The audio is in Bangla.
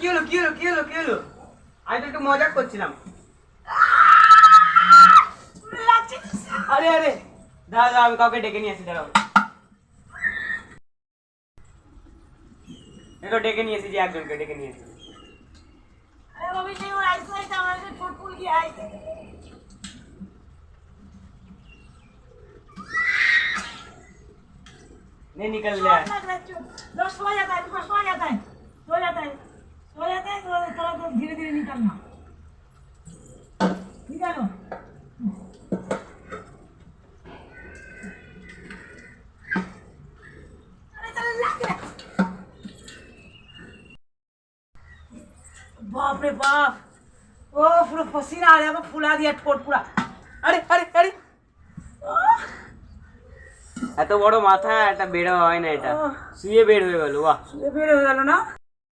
কি হলো কি হলো কি হলো কি হলো? আমি তো একটু মজা করছিলাম। আরে আরে দাঁড়াও দাঁড়াও, আমি কাউকে ডেকে নিয়ে আসি, দাঁড়াও। এলো ডেকে নিয়ে এসেছি, একজনকে ডেকে নিয়ে এসেছি। नहीं निकल रहा है। लोग सो जाता है, तुमको सो जाता है, सो जाता है, सो जाता है, तो थोड़ा तो धीरे धीरे निकलना, निकालो। अरे चल लग गया। बाप रे बाप, ओ पूरा पसीना आ रहा है, फुला दिया ठोट पूरा। अरे अरे अरे এত বড় মাথা, এটা বের হয় না, এটা শুয়ে বের হয়ে গেল। বাহ, শুয়ে বের হয়ে গেল না।